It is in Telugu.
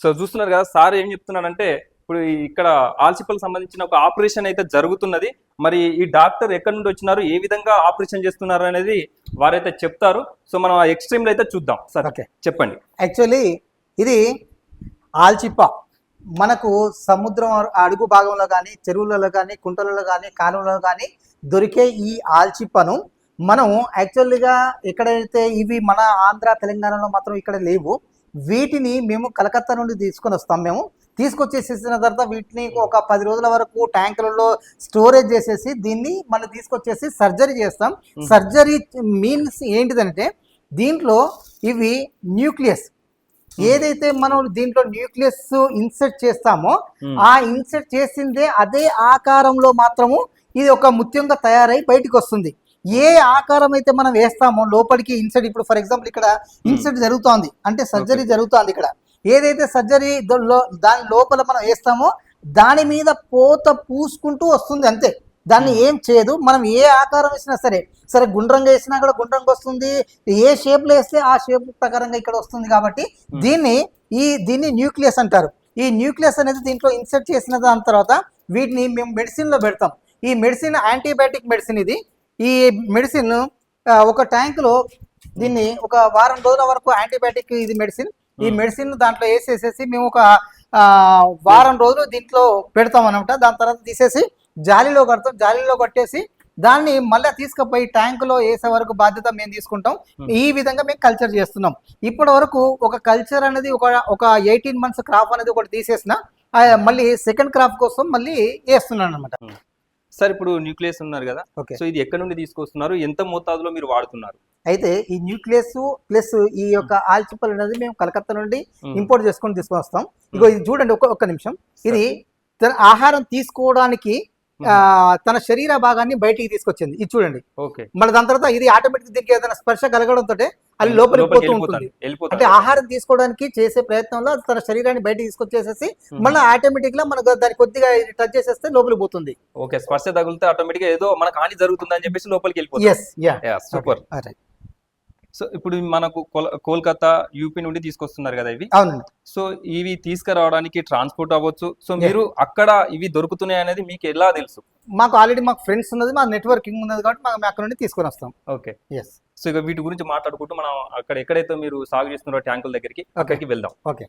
సో చూస్తున్నారు కదా సార్ ఏం చెప్తున్నాడంటే ఇప్పుడు ఇక్కడ ఆల్చిప్పలకు సంబంధించిన ఒక ఆపరేషన్ అయితే జరుగుతున్నది. మరి ఈ డాక్టర్ ఎక్కడి నుండి వచ్చినారు, ఏ విధంగా ఆపరేషన్ చేస్తున్నారు అనేది వారైతే చెప్తారు. సో మనం ఆ ఎక్స్ట్రీమ్లో అయితే చూద్దాం. సార్ ఓకే, చెప్పండి. యాక్చువల్లీ ఇది ఆల్చిప్ప మనకు సముద్రం అడుగు భాగంలో కానీ, చెరువులలో కానీ, కుంటలలో కానీ, కాలువలలో కానీ దొరికే ఈ ఆల్చిప్పను మనం యాక్చువల్గా ఎక్కడైతే ఇవి మన ఆంధ్ర తెలంగాణలో మాత్రం ఇక్కడ లేవు. వీటిని మేము కలకత్తా నుండి తీసుకొని వస్తాం. మేము తీసుకొచ్చేసేసిన తర్వాత వీటిని ఒక 10 రోజుల వరకు ట్యాంకులలో స్టోరేజ్ చేసేసి దీన్ని మళ్ళీ తీసుకొచ్చేసి సర్జరీ చేస్తాం. సర్జరీ మీన్స్ ఏంటిదంటే దీంట్లో ఇవి న్యూక్లియస్ ఏదైతే మనం దీంట్లో న్యూక్లియస్ ఇన్సర్ట్ చేస్తామో ఆ ఇన్సర్ట్ చేసిందే అదే ఆకారంలో మాత్రము ఇది ఒక ముత్యంగా తయారై బయటికి వస్తుంది. ఏ ఆకారం అయితే మనం వేస్తామో లోపలికి ఇన్సర్ట్, ఇప్పుడు ఫర్ ఎగ్జాంపుల్ ఇక్కడ ఇన్సర్ట్ జరుగుతోంది అంటే సర్జరీ జరుగుతోంది. ఇక్కడ ఏదైతే సర్జరీ దాని లోపల మనం వేస్తామో దాని మీద పోత పూసుకుంటూ వస్తుంది అంతే. దాన్ని ఏం చేయదు. మనం ఏ ఆకారం వేసినా సరే గుండ్రంగా వేసినా కూడా గుండ్రంగా వస్తుంది, ఏ షేప్లో వేస్తే ఆ షేప్ ప్రకారంగా ఇక్కడ వస్తుంది. కాబట్టి దీన్ని న్యూక్లియస్ అంటారు. ఈ న్యూక్లియస్ అనేది దీంట్లో ఇన్సర్ట్ చేసిన దాని తర్వాత వీటిని మేము మెడిసిన్లో పెడతాం. ఈ మెడిసిన్ యాంటీబయాటిక్ మెడిసిన్. ఈ మెడిసిన్ ఒక ట్యాంకులో దీన్ని ఒక వారం రోజుల వరకు యాంటీబయాటిక్ ఇది మెడిసిన్. ఈ మెడిసిన్ దాంట్లో వేసేసేసి మేము ఒక వారం రోజులు దీంట్లో పెడతాం అనమాట. దాని తర్వాత తీసేసి జాలీలో కడతాం. జాలీలో కట్టేసి దాన్ని మళ్ళీ తీసుకుపోయి ట్యాంకులో వేసే వరకు బాధ్యత మేము తీసుకుంటాం. ఈ విధంగా మేము కల్చర్ చేస్తున్నాం. ఇప్పటి వరకు ఒక కల్చర్ అనేది ఒక 18 months క్రాప్ అనేది ఒకటి తీసేసిన మళ్ళీ సెకండ్ క్రాప్ కోసం మళ్ళీ వేస్తున్నాను అనమాట. సార్ ఇప్పుడు న్యూక్లియస్ ఉన్నారు కదా, సో ఇది ఎక్కడి నుండి తీసుకొస్తున్నారు, ఎంత మోతాదులో మీరు వాడుతున్నారు? అయితే ఈ న్యూక్లియస్ ప్లస్ ఈ యొక్క ఆల్చిప్పల్ అనేది మేము కలకత్తా నుండి ఇంపోర్ట్ తీసుకొని వస్తాం. ఇగో ఇది చూడండి, ఒక్క నిమిషం. ఇది ఆహారం తీసుకోవడానికి తన శరీర భాగాన్ని బయటికి తీసుకొచ్చింది. ఇది చూడండి. మళ్ళీ దాని తర్వాత ఇది ఆటోమేటిక్ దీనికి ఏదైనా స్పర్శ కలగడంతో అది లోపలికి పోతూ ఉంటుంది. అంటే ఆహారం తీసుకోవడానికి చేసే ప్రయత్నంలో తన శరీరాన్ని బయటకు తీసుకొచ్చేసేసి మళ్ళీ ఆటోమేటిక్ గా మనకు దాన్ని కొద్దిగా టచ్ చేసేస్తే లోపలికి పోతుంది. ఓకే, స్పర్శ తగిలితే ఆటోమేటిక్ గా ఏదో మనకు హాని జరుగుతుంది అని చెప్పేసి లోపలికి వెళ్ళిపోతుంది. సూపర్. సో ఇప్పుడు మనకు కోల్కతా యూపీ నుండి తీసుకొస్తున్నారు కదా ఇవి. అవునండి. సో ఇవి తీసుకురావడానికి ట్రాన్స్పోర్ట్ అవ్వచ్చు. సో మీరు అక్కడ ఇవి దొరుకుతున్నాయి అనేది మీకు ఎలా తెలుసు? మాకు ఆల్రెడీ మాకు ఫ్రెండ్స్ ఉన్నది, మా నెట్వర్కింగ్ ఉన్నది కాబట్టి మేము అక్కడ నుండి తీసుకొని వస్తాం. ఓకే, సో ఇక వీటి గురించి మాట్లాడుకుంటూ మనం అక్కడ ఎక్కడైతే మీరు సాగు చేస్తున్నారో ట్యాంకుల దగ్గరికి అక్కడికి వెళ్దాం. ఓకే.